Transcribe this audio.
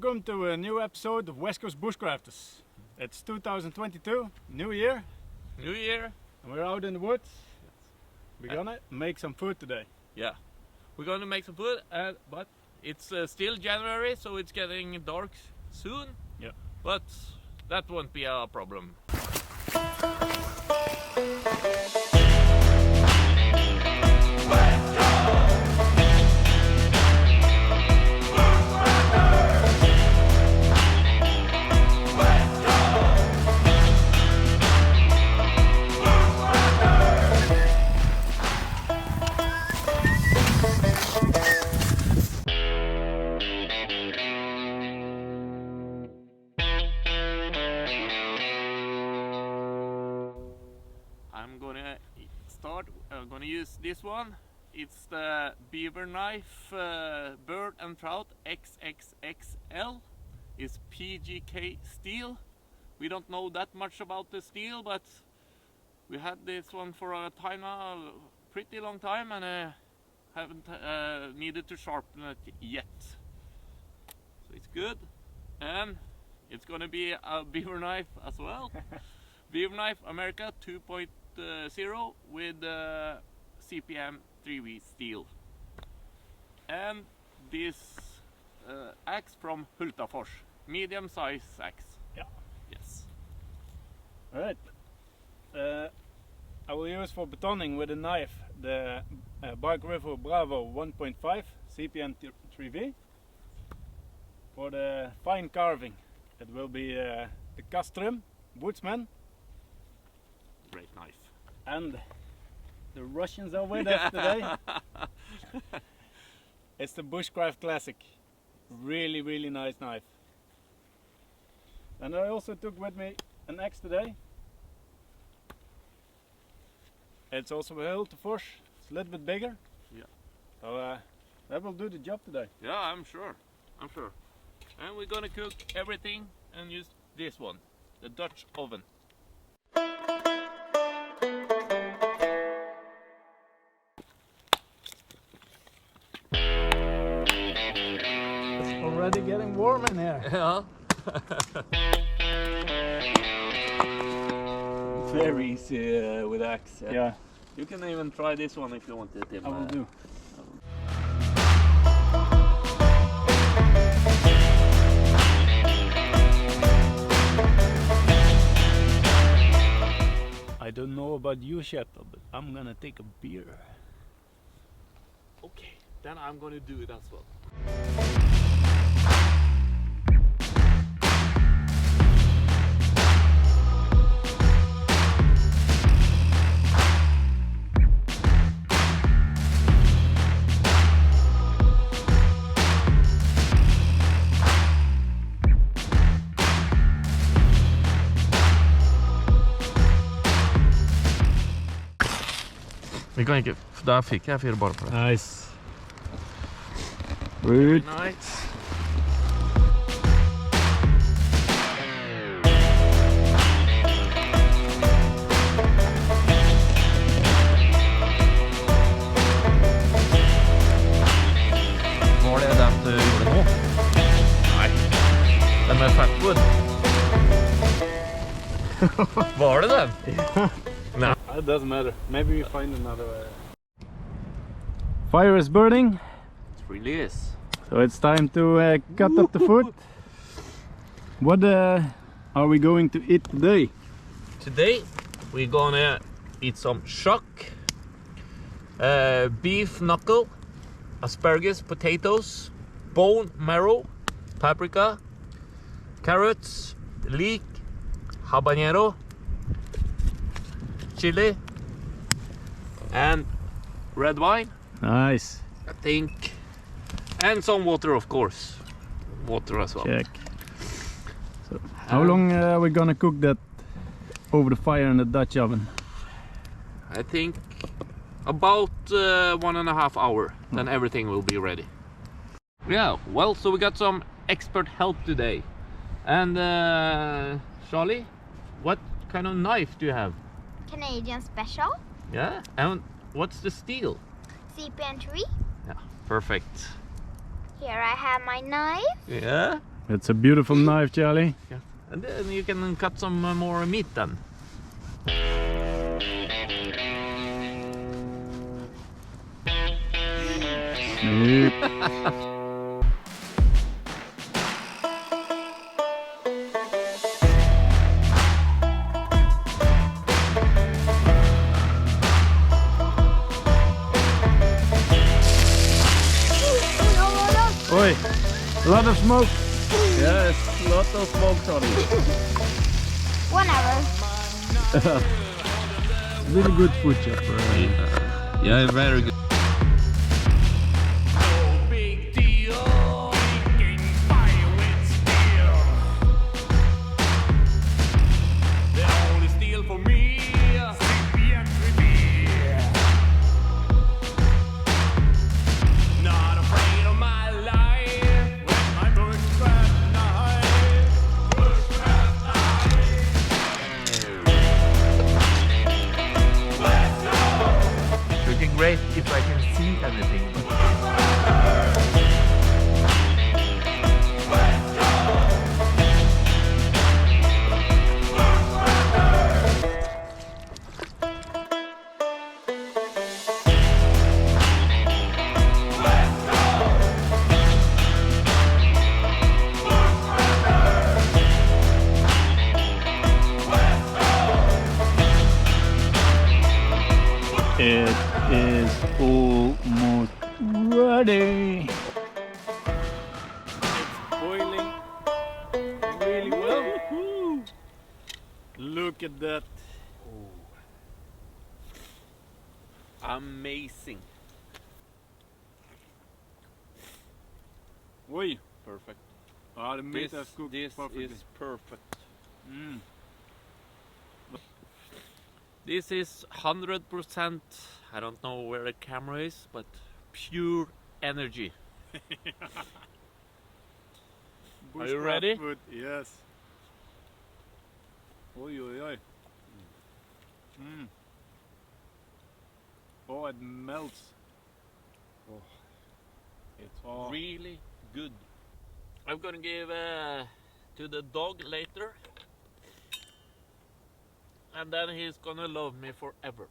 Welcome to a new episode of West Coast Bushcrafters. It's 2022, New Year. New Year. And we're out in the woods. We're gonna make some food today. Yeah, we're gonna make some food, but it's still January, so it's getting dark soon. Yeah. But that won't be a problem. I'm gonna use this one. It's the beaver knife bird and trout XXXL. It's PGK steel. We don't know that much about the steel, but we had this one for a time now, a pretty long time, and haven't needed to sharpen it yet. So it's good, and it's gonna be a beaver knife as well. Beaver knife America 2.0 with CPM 3V steel, and this axe from Hultafors, medium size axe. Yeah. Yes. All right. I will use for betoning with a knife the Bark River Bravo 1.5 CPM 3V. For the fine carving, it will be the Castrum Woodsman. Great knife. And the Russians are with us today. It's the Bushcraft Classic. Really nice knife. And I also took with me an axe today. It's also a Hultafors. It's a little bit bigger. Yeah. So that will do the job today. Yeah, I'm sure. And we're gonna cook everything and use this one, the Dutch oven. Already getting warm in here. Yeah. Very easy with axe. Yeah, You can even try this one if you want it. I will do. I don't know about you, Shepherd, but I'm gonna take a beer. Okay, then I'm gonna do it as well. Vi kan ikke, for da fikk jeg 4 bare på det. Nice. Good. Nice. Var det den du gjorde nå? Nei. Den med fatwood. Var det den? No. It doesn't matter. Maybe we find another. Fire is burning. It really is. So it's time to cut up the food. What are we going to eat today? Today we're gonna eat some shuck, beef knuckle, asparagus, potatoes, bone marrow, paprika, carrots, leek, habanero, chili, and red wine. Nice. I think, and some water, of course. Water as well. Check. So how long are we gonna cook that over the fire in the Dutch oven? I think about 1.5 hours. Then everything will be ready. Yeah, well, so we got some expert help today. And Charlie, what kind of knife do you have? Canadian Special. Yeah, and what's the steel? CPM 3. Yeah, perfect. Here I have my knife. Yeah, It's a beautiful knife, Charlie. Yeah. And then you can cut some more meat then. Oi, a lot of smoke. Yes, lot of smoke on it. Whenever. Really good food, chopper. Yeah, very good. Big deal, making fire with steel. They only steal for me, CPN 3B. Not afraid of my life, with my bushcraft knife. Bushcraft knife. Let's go! It's looking great if I can see anything. It is almost ready. It's boiling really well. Look at that. Amazing. Oi. Perfect. The meat has cooked This perfectly. is perfect. Mm. This is 100%, I don't know where the camera is, but pure energy. Are you Bushcraft ready? food, yes. Oi, oi, oi. Mm. Oh, it melts. Oh. It's really good. I'm gonna give to the dog later. And then he's gonna love me forever.